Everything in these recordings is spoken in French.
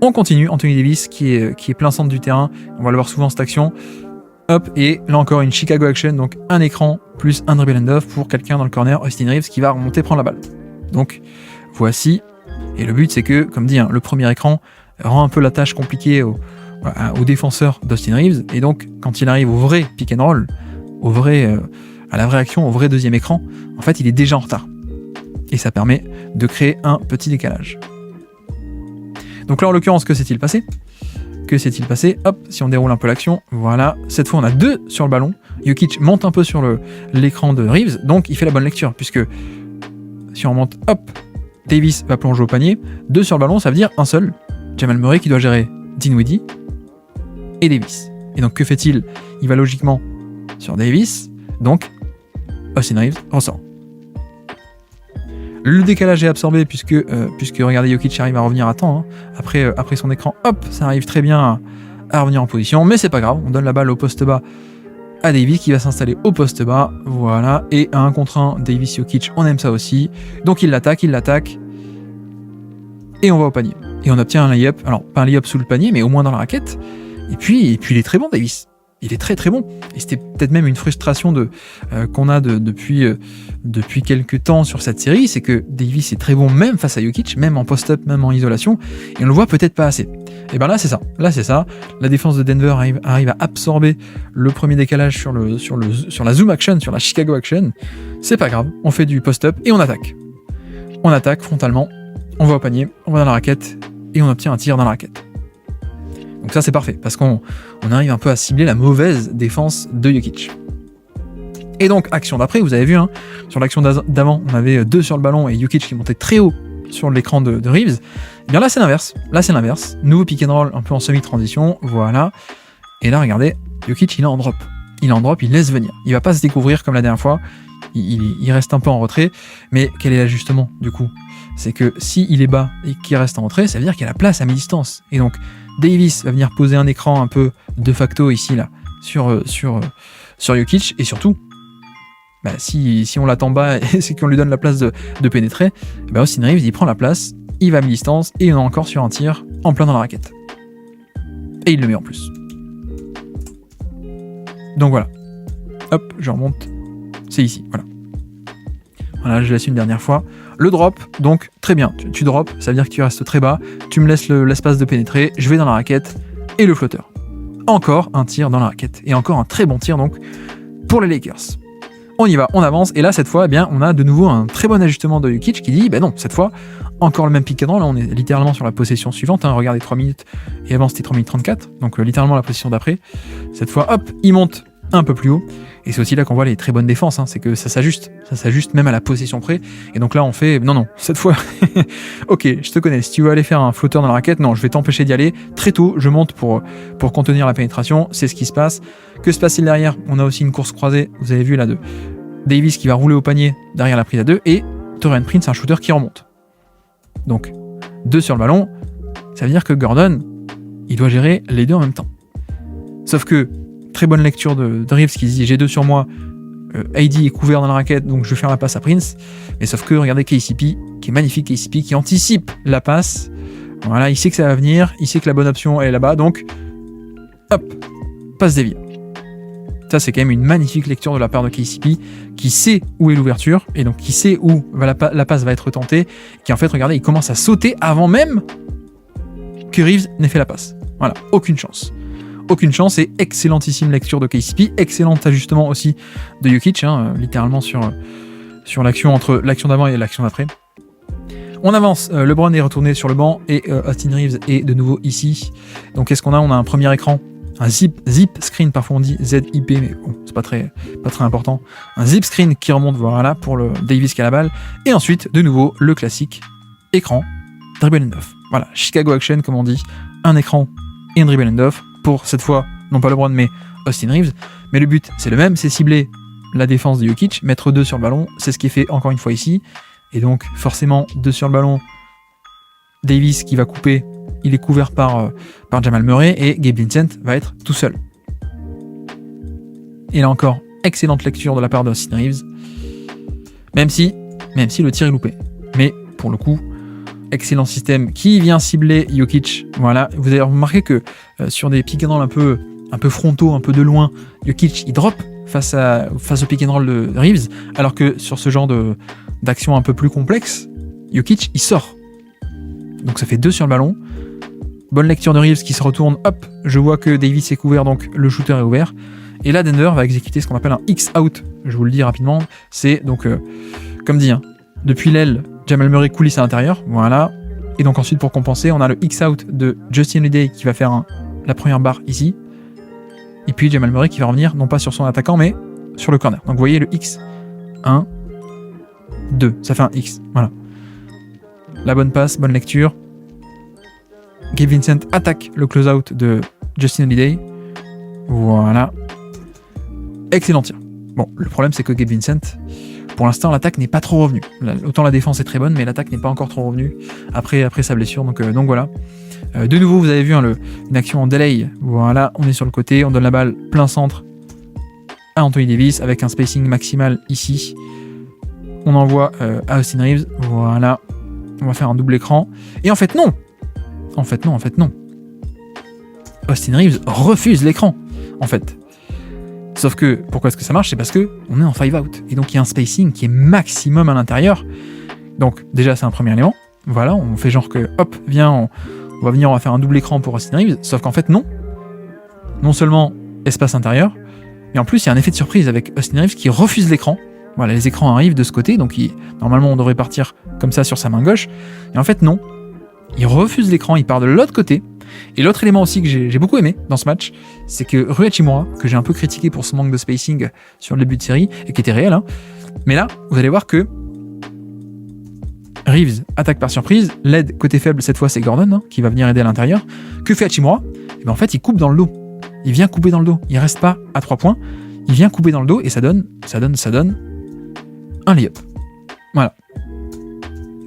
On continue, Anthony Davis qui est plein centre du terrain, on va le voir souvent cette action. Hop, et là encore une Chicago action, donc un écran plus un dribble and off pour quelqu'un dans le corner, Austin Reeves qui va remonter prendre la balle. Donc voici, et le but c'est que, comme dit, le premier écran rend un peu la tâche compliquée au défenseur d'Austin Reeves, et donc quand il arrive au vrai pick and roll, à la vraie action, au vrai deuxième écran, en fait il est déjà en retard. Et ça permet de créer un petit décalage. Donc là en l'occurrence, que s'est-il passé ? Hop, si on déroule un peu l'action, voilà, cette fois on a 2 sur le ballon, Jokic monte un peu sur l'écran de Reeves, donc il fait la bonne lecture, puisque si on monte, hop, Davis va plonger au panier, 2 sur le ballon, ça veut dire un seul, Jamal Murray qui doit gérer Dinwiddie et Davis. Et donc que fait-il ? Il va logiquement sur Davis, donc Austin Reeves ressort. Le décalage est absorbé puisque regardez, Jokic arrive à revenir à temps, après son écran, hop, ça arrive très bien à revenir en position, mais c'est pas grave, on donne la balle au poste bas à Davis qui va s'installer au poste bas, voilà, et à 1 contre 1, Davis-Jokic, on aime ça aussi, donc il l'attaque, et on va au panier. Et on obtient un lay-up, alors pas un lay-up sous le panier, mais au moins dans la raquette, et puis il est très bon, Davis. Il est très très bon. Et c'était peut-être même une frustration qu'on a depuis quelques temps sur cette série, c'est que Davis est très bon même face à Jokic, même en post-up, même en isolation, et on le voit peut-être pas assez. Et bien là c'est ça. La défense de Denver arrive à absorber le premier décalage sur la zoom action, sur la Chicago action. C'est pas grave, on fait du post-up et on attaque. On attaque frontalement, on va au panier, on va dans la raquette, et on obtient un tir dans la raquette. Donc ça c'est parfait, parce qu'on arrive un peu à cibler la mauvaise défense de Jokic. Et donc action d'après, vous avez vu, sur l'action d'avant, on avait 2 sur le ballon et Jokic qui montait très haut sur l'écran de Reeves. Et bien là c'est l'inverse. Nouveau pick and roll un peu en semi-transition, voilà. Et là regardez, Jokic il est en drop, il laisse venir. Il va pas se découvrir comme la dernière fois, il reste un peu en retrait, mais quel est l'ajustement du coup ? C'est que s'il est bas et qu'il reste en retrait, ça veut dire qu'il y a la place à mi-distance. Et donc Davis va venir poser un écran un peu de facto ici là sur Jokic, et surtout si on l'attend bas et c'est qu'on lui donne la place de pénétrer, Austin Reeves il prend la place, il va à mi-distance et on est encore sur un tir en plein dans la raquette. Et il le met en plus. Donc voilà. Hop, je remonte. C'est ici, voilà. Voilà, je laisse une dernière fois. Le drop, donc très bien, tu drops, ça veut dire que tu restes très bas, tu me laisses l'espace de pénétrer, je vais dans la raquette, et le flotteur. Encore un tir dans la raquette, et encore un très bon tir donc pour les Lakers. On y va, on avance, et là cette fois, on a de nouveau un très bon ajustement de Jokic qui dit, non, cette fois, encore le même pick and roll, là on est littéralement sur la possession suivante, regardez 3 minutes, et avant c'était 3 minutes 34, donc littéralement la position d'après. Cette fois, hop, il monte un peu plus haut, et c'est aussi là qu'on voit les très bonnes défenses, c'est que ça s'ajuste même à la possession près, et donc là on fait, non, cette fois, ok, je te connais, si tu veux aller faire un flotteur dans la raquette, non, je vais t'empêcher d'y aller, très tôt, je monte pour contenir la pénétration, c'est ce qui se passe. Que se passe-t-il derrière ? On a aussi une course croisée, vous avez vu là, de Davis qui va rouler au panier derrière la prise à 2, et Taurean Prince, un shooter qui remonte. Donc, 2 sur le ballon, ça veut dire que Gordon, il doit gérer les deux en même temps. Sauf que, très bonne lecture de Reeves qui dit j'ai 2 sur moi, AD est couvert dans la raquette, donc je vais faire la passe à Prince. Mais sauf que regardez KCP, qui est magnifique, KCP qui anticipe la passe. Voilà, il sait que ça va venir, il sait que la bonne option elle est là-bas, donc hop, passe déviée. Ça c'est quand même une magnifique lecture de la part de KCP, qui sait où est l'ouverture, et donc qui sait où la passe va être tentée, qui en fait, regardez, il commence à sauter avant même que Reeves n'ait fait la passe. Voilà, aucune chance, et excellentissime lecture de KCP, excellent ajustement aussi de Jokic, littéralement sur l'action entre l'action d'avant et l'action d'après. On avance, LeBron est retourné sur le banc et Austin Reeves est de nouveau ici. Donc qu'est-ce qu'on a ? On a un premier écran, un zip screen, parfois on dit ZIP, mais bon, c'est pas très important. Un zip screen qui remonte, voilà, pour le Davis qui a la balle. Et ensuite, de nouveau, le classique écran, dribble and off. Voilà, Chicago action, comme on dit, un écran et un dribble and off. Pour cette fois, non pas LeBron, mais Austin Reeves. Mais le but, c'est le même, c'est cibler la défense de Jokic, mettre 2 sur le ballon, c'est ce qui est fait encore une fois ici. Et donc, forcément, 2 sur le ballon, Davis qui va couper, il est couvert par Jamal Murray, et Gabe Vincent va être tout seul. Et là encore, excellente lecture de la part d'Austin Reeves, même si le tir est loupé. Mais, pour le coup, excellent système qui vient cibler Jokic. Voilà, vous avez remarqué que sur des pick and roll un peu frontaux, un peu de loin, Jokic il drop face au pick and roll de Reeves, alors que sur ce genre d'action un peu plus complexe, Jokic il sort. Donc ça fait 2 sur le ballon. Bonne lecture de Reeves qui se retourne, hop, je vois que Davis est couvert, donc le shooter est ouvert. Et là, Denver va exécuter ce qu'on appelle un X-out. Je vous le dis rapidement, c'est donc, comme dit, depuis l'aile, Jamal Murray coulisse à l'intérieur, voilà. Et donc ensuite, pour compenser, on a le X-out de Justin Holiday qui va faire la première barre ici. Et puis Jamal Murray qui va revenir, non pas sur son attaquant, mais sur le corner. Donc vous voyez le X, 1, 2, ça fait un X, voilà. La bonne passe, bonne lecture. Gabe Vincent attaque le close-out de Justin Holiday. Voilà. Excellent tir. Bon, le problème c'est que Gabe Vincent, pour l'instant l'attaque n'est pas trop revenue. Autant la défense est très bonne, mais l'attaque n'est pas encore trop revenue après sa blessure. Donc voilà. De nouveau, vous avez vu une action en delay. Voilà, on est sur le côté, on donne la balle plein centre à Anthony Davis avec un spacing maximal ici. On envoie à Austin Reeves. Voilà. On va faire un double écran. Et en fait, non. Austin Reeves refuse l'écran, en fait. Sauf que, pourquoi est-ce que ça marche? C'est parce que on est en 5-out. Et donc, il y a un spacing qui est maximum à l'intérieur. Donc, déjà, c'est un premier élément. Voilà, on fait genre que, hop, viens, on va faire un double écran pour Austin Reeves. Sauf qu'en fait, non. Non seulement espace intérieur, mais en plus, il y a un effet de surprise avec Austin Reeves qui refuse l'écran. Voilà, les écrans arrivent de ce côté, donc normalement, on devrait partir comme ça sur sa main gauche. Et en fait, non. Il refuse l'écran, il part de l'autre côté. Et l'autre élément aussi que j'ai beaucoup aimé dans ce match, c'est que Rui Hachimura, que j'ai un peu critiqué pour son manque de spacing sur le début de série, et qui était réel, hein, mais là, vous allez voir que Reeves attaque par surprise, l'aide côté faible, cette fois c'est Gordon, hein, qui va venir aider à l'intérieur. Que fait Hachimura? Et ben en fait, il coupe dans le dos. Il vient couper dans le dos. Il reste pas à 3 points, il vient couper dans le dos, et ça donne un layup. Voilà.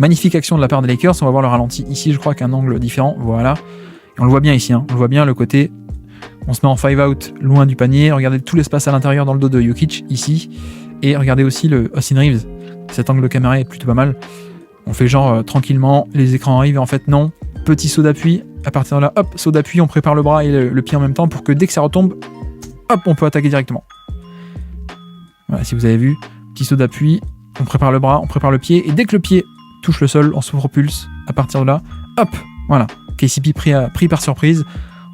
Magnifique action de la part des Lakers, on va voir le ralenti ici, je crois qu'un angle différent, voilà. Et on le voit bien ici, hein. On le voit bien le côté, on se met en 5-out loin du panier, regardez tout l'espace à l'intérieur dans le dos de Jokic ici, et regardez aussi le Austin Reeves, cet angle de caméra est plutôt pas mal. On fait genre tranquillement, les écrans arrivent et en fait non, petit saut d'appui, à partir de là, hop, saut d'appui, on prépare le bras et le pied en même temps pour que dès que ça retombe, hop, on peut attaquer directement. Voilà, si vous avez vu, petit saut d'appui, on prépare le bras, on prépare le pied, et dès que le pied touche le sol, on se propulse, à partir de là, hop, voilà, KCP pris par surprise,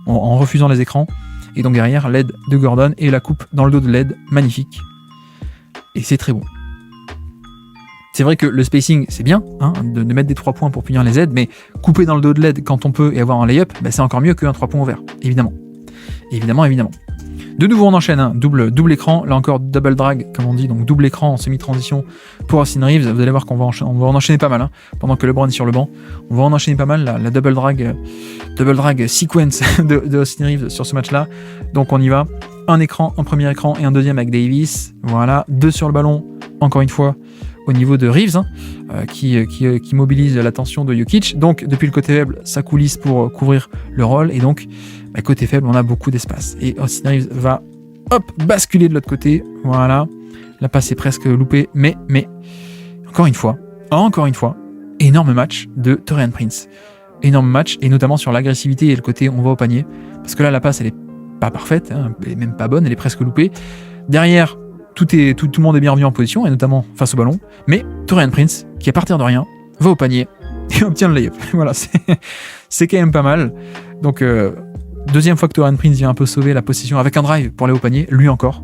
en refusant les écrans, et donc derrière, l'aide de Gordon, et la coupe dans le dos de l'aide, magnifique, et c'est très bon. C'est vrai que le spacing, c'est bien, hein, de mettre des 3 points pour punir les aides, mais couper dans le dos de l'aide quand on peut et avoir un layup, bah, c'est encore mieux qu'un 3 points ouvert, évidemment. Évidemment. De nouveau, on enchaîne, hein, double écran, là encore double drag, comme on dit, donc double écran en semi-transition pour Austin Reeves. Vous allez voir qu'on va en enchaîner pas mal, hein, pendant que LeBron est sur le banc. On va en enchaîner pas mal, la double drag sequence de Austin Reeves sur ce match-là. Donc on y va, un premier écran et un deuxième avec Davis. Voilà, 2 sur le ballon, encore une fois, au niveau de Reeves, hein, qui mobilise l'attention de Jokic. Donc depuis le côté faible, ça coulisse pour couvrir le rôle, et donc côté faible, on a beaucoup d'espace. Et Austin Reeves va basculer de l'autre côté. Voilà. La passe est presque loupée. Mais encore une fois, énorme match de Taurean Prince. Énorme match, et notamment sur l'agressivité et le côté on va au panier. Parce que là, la passe, elle est pas parfaite, hein, elle est même pas bonne, elle est presque loupée. Derrière, tout le monde est bien revenu en position, et notamment face au ballon. Mais Taurean Prince, qui à partir de rien, va au panier et obtient le layup. Voilà, c'est quand même pas mal. Donc, deuxième fois que Taurean Prince vient un peu sauver la possession avec un drive pour aller au panier, lui encore.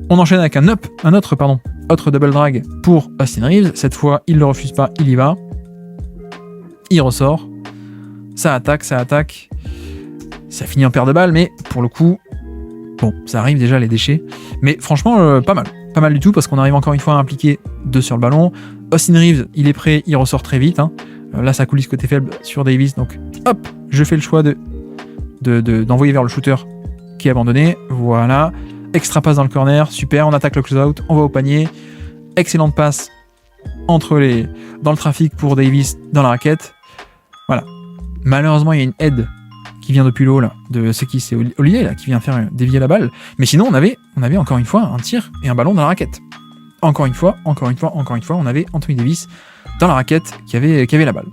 On enchaîne avec un autre double drag pour Austin Reeves. Cette fois, il ne le refuse pas, il y va. Il ressort. Ça attaque. Ça finit en paire de balles, mais pour le coup, bon, ça arrive déjà les déchets. Mais franchement, pas mal du tout, parce qu'on arrive encore une fois à impliquer 2 sur le ballon. Austin Reeves, il est prêt, il ressort très vite, hein. Là, ça coulisse côté faible sur Davis, donc hop, je fais le choix d'envoyer vers le shooter qui est abandonné. Voilà, extra passe dans le corner, super, on attaque le close-out, on va au panier. Excellente passe dans le trafic pour Davis dans la raquette. Voilà. Malheureusement, il y a une aide qui vient depuis l'eau, là, c'est Holiday, là, qui vient faire dévier la balle. Mais sinon, on avait encore une fois un tir et un ballon dans la raquette. Encore une fois, on avait Anthony Davis dans la raquette qui avait la balle.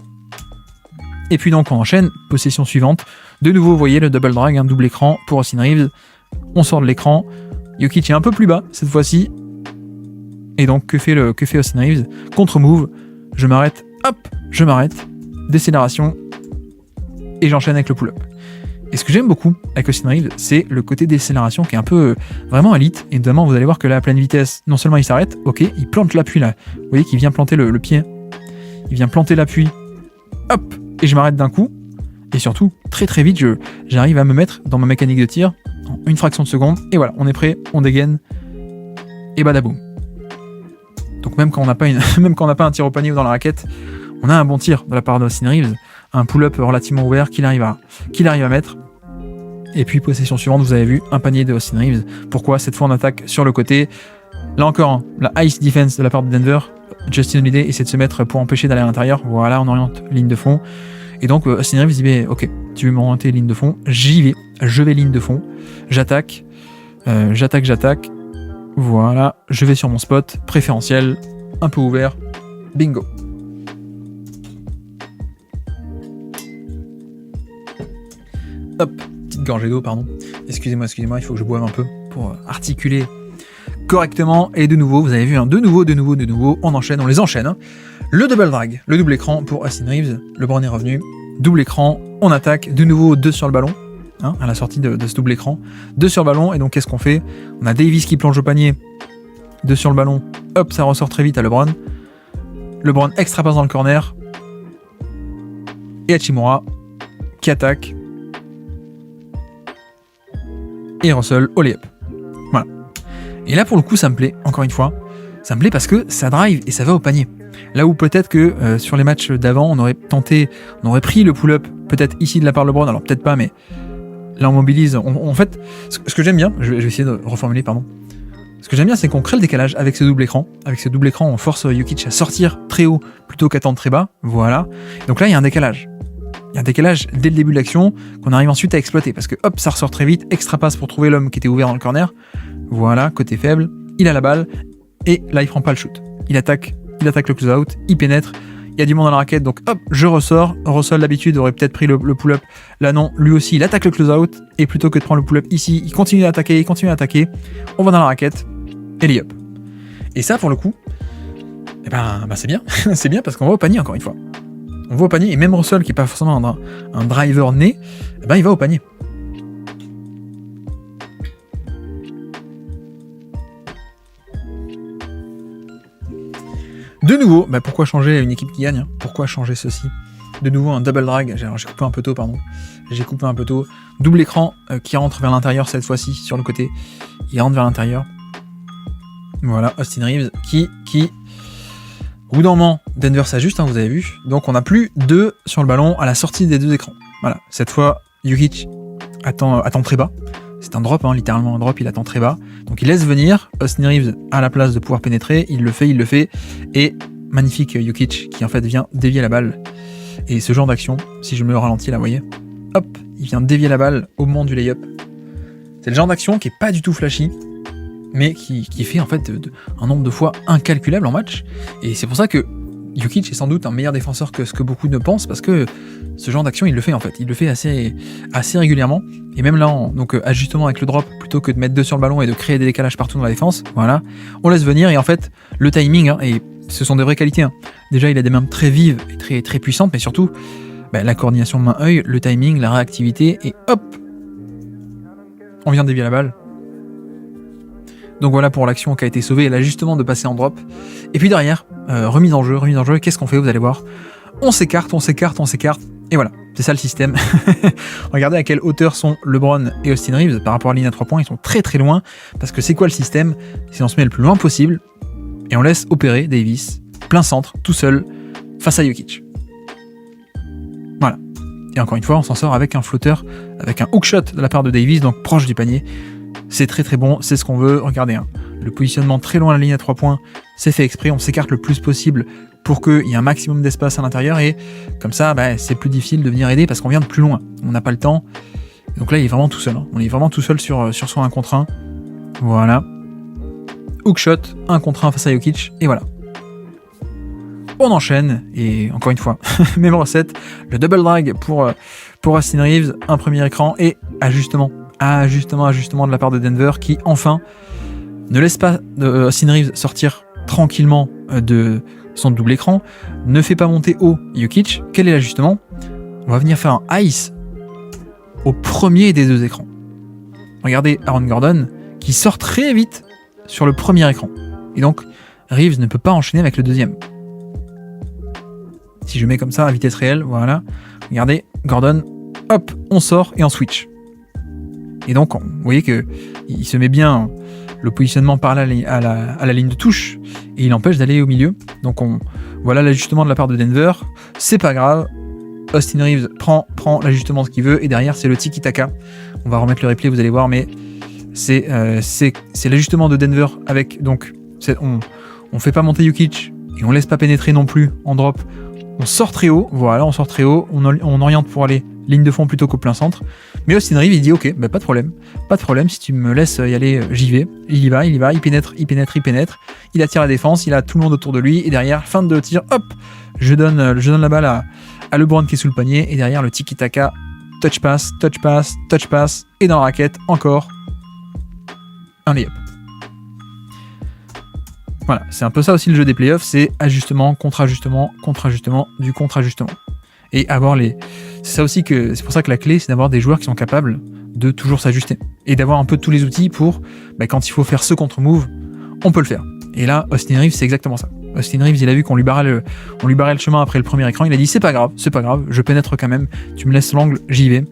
Et puis donc on enchaîne, possession suivante. De nouveau, vous voyez le double drag, un double écran pour Austin Reeves. On sort de l'écran. Jokic est un peu plus bas cette fois-ci. Et donc que fait Austin Reeves? Contre-move. Je m'arrête. Hop, je m'arrête. Décélération. Et j'enchaîne avec le pull-up. Et ce que j'aime beaucoup avec Austin Reeves, c'est le côté décélération qui est un peu vraiment élite. Et notamment, vous allez voir que là, à pleine vitesse, non seulement il s'arrête, ok, il plante l'appui là. Vous voyez qu'il vient planter le pied. Il vient planter l'appui. Hop, et je m'arrête d'un coup. Et surtout, très très vite, j'arrive à me mettre dans ma mécanique de tir en une fraction de seconde. Et voilà, on est prêt, on dégaine. Et badaboum. Donc même quand on n'a pas un tir au panier ou dans la raquette, on a un bon tir de la part d'Austin Reeves. Un pull-up relativement ouvert qu'il arrive à mettre. Et puis possession suivante, vous avez vu un panier de Austin Reeves. Pourquoi? Cette fois on attaque sur le côté. Là encore, la ice defense de la part de Denver. Justin Holiday essaie de se mettre pour empêcher d'aller à l'intérieur. Voilà, on oriente ligne de fond. Et donc Austin Reeves dit ok, tu veux m'orienter ligne de fond, j'y vais. Je vais ligne de fond. J'attaque. J'attaque. Voilà, je vais sur mon spot préférentiel, un peu ouvert. Bingo. Hop, petite gorgée d'eau, pardon. Excusez-moi, il faut que je boive un peu pour articuler correctement. Et de nouveau, vous avez vu, de nouveau, on enchaîne, on les enchaîne. Hein. Le double drag, le double écran pour Austin Reeves. LeBron est revenu. Double écran, on attaque. De nouveau, 2 sur le ballon. Hein, à la sortie de ce double écran. 2 sur le ballon. Et donc, qu'est-ce qu'on fait? On a Davis qui plonge au panier. 2 sur le ballon. Hop, ça ressort très vite à LeBron. LeBron extra passe dans le corner. Et Hachimura qui attaque. Et Russell au layup. Voilà. Et là, pour le coup, ça me plaît, encore une fois. Ça me plaît parce que ça drive et ça va au panier. Là où peut-être que sur les matchs d'avant, on aurait pris le pull-up, peut-être ici de la part de LeBron, alors peut-être pas, mais là on mobilise. En fait, ce que j'aime bien, je vais essayer de reformuler, pardon. Ce que j'aime bien, c'est qu'on crée le décalage avec ce double écran. Avec ce double écran, on force Jokic à sortir très haut plutôt qu'à tendre très bas. Voilà. Donc là, il y a un décalage. Il y a un décalage dès le début de l'action qu'on arrive ensuite à exploiter parce que hop, ça ressort très vite, extra passe pour trouver l'homme qui était ouvert dans le corner. Voilà, côté faible, il a la balle et là il prend pas le shoot. Il attaque le close-out, il pénètre, il y a du monde dans la raquette donc hop, je ressors. Russell d'habitude aurait peut-être pris le pull-up. Là non, lui aussi il attaque le close-out et plutôt que de prendre le pull-up ici, il continue à attaquer. On va dans la raquette et lay-up. Et ça pour le coup, c'est bien. C'est bien parce qu'on va au panier encore une fois. On va au panier, et même Russell, qui n'est pas forcément un driver né, il va au panier. De nouveau, pourquoi changer une équipe qui gagne? Pourquoi changer ceci? De nouveau, un double drag. Alors, j'ai coupé un peu tôt. Double écran qui rentre vers l'intérieur cette fois-ci, sur le côté. Il rentre vers l'intérieur. Voilà, Austin Reeves qui... Au bout d'un moment, Denver s'ajuste, vous avez vu. Donc on n'a plus 2 sur le ballon à la sortie des 2 écrans. Voilà, cette fois, Jokic attend très bas. C'est un drop, littéralement un drop, il attend très bas. Donc il laisse venir Austin Reeves à la place de pouvoir pénétrer. Il le fait. Et magnifique Jokic qui en fait vient dévier la balle. Et ce genre d'action, si je me ralentis là, vous voyez, hop, il vient dévier la balle au moment du lay-up. C'est le genre d'action qui est pas du tout flashy, mais qui fait en fait un nombre de fois incalculable en match. Et c'est pour ça que Jokic est sans doute un meilleur défenseur que ce que beaucoup ne pensent, parce que ce genre d'action, il le fait en fait. Il le fait assez régulièrement. Et même là, ajustement avec le drop, plutôt que de mettre 2 sur le ballon et de créer des décalages partout dans la défense, voilà, on laisse venir. Et en fait, le timing, et ce sont des vraies qualités. Déjà, il a des mains très vives et très, très puissantes, mais surtout, la coordination main-œil, le timing, la réactivité, et hop, on vient de dévier la balle. Donc voilà pour l'action qui a été sauvée, l'ajustement de passer en drop. Et puis derrière, remise en jeu, qu'est-ce qu'on fait? Vous allez voir, on s'écarte, et voilà, c'est ça le système. Regardez à quelle hauteur sont LeBron et Austin Reeves par rapport à la ligne à 3 points, ils sont très très loin, parce que c'est quoi le système? C'est on se met le plus loin possible, et on laisse opérer Davis, plein centre, tout seul, face à Jokic. Voilà. Et encore une fois, on s'en sort avec un flotteur, avec un hookshot de la part de Davis, donc proche du panier. C'est très très bon, c'est ce qu'on veut. Regardez, le positionnement très loin de la ligne à 3 points, c'est fait exprès, on s'écarte le plus possible pour qu'il y ait un maximum d'espace à l'intérieur, et comme ça, c'est plus difficile de venir aider parce qu'on vient de plus loin, on n'a pas le temps. Donc là, il est vraiment tout seul, on est vraiment tout seul sur son 1 contre 1. Voilà. Hookshot, 1 contre 1 face à Jokic, et voilà. on enchaîne, et encore une fois, même recette, le double drag pour Austin Reeves, un premier écran, et ajustement de la part de Denver, qui enfin ne laisse pas Austin Reeves sortir tranquillement de son double écran, ne fait pas monter haut Jokic. Quel est l'ajustement? On va venir faire un ice au premier des deux écrans. Regardez Aaron Gordon qui sort très vite sur le premier écran. Et donc, Reeves ne peut pas enchaîner avec le deuxième. Si je mets comme ça à vitesse réelle, voilà. Regardez, Gordon, hop, on sort et on switch. Et donc, vous voyez qu'il se met bien le positionnement par là à la ligne de touche et il empêche d'aller au milieu. Donc, voilà l'ajustement de la part de Denver. C'est pas grave. Austin Reeves prend l'ajustement ce qu'il veut et derrière, c'est le tiki-taka. On va remettre le replay, vous allez voir, mais c'est l'ajustement de Denver avec, donc, on fait pas monter Jokic et on laisse pas pénétrer non plus en drop. On sort très haut, voilà, on oriente pour aller ligne de fond plutôt qu'au plein centre. Mais Austin Reeves, il dit ok, bah pas de problème, si tu me laisses y aller, j'y vais. Il y va, il pénètre, il attire la défense, il a tout le monde autour de lui, et derrière, fin de tir, hop, je donne la balle à LeBron qui est sous le panier, et derrière le tiki-taka, touch pass, et dans la raquette, encore un layup. Voilà, c'est un peu ça aussi le jeu des playoffs, c'est ajustement, contre-ajustement, du contre-ajustement. Et c'est ça aussi c'est pour ça que la clé, c'est d'avoir des joueurs qui sont capables de toujours s'ajuster. Et d'avoir un peu tous les outils pour, quand il faut faire ce contre-move, on peut le faire. Et là, Austin Reeves, c'est exactement ça. Austin Reeves, il a vu qu'on lui barrait le chemin après le premier écran, il a dit c'est pas grave, je pénètre quand même, tu me laisses l'angle, j'y vais.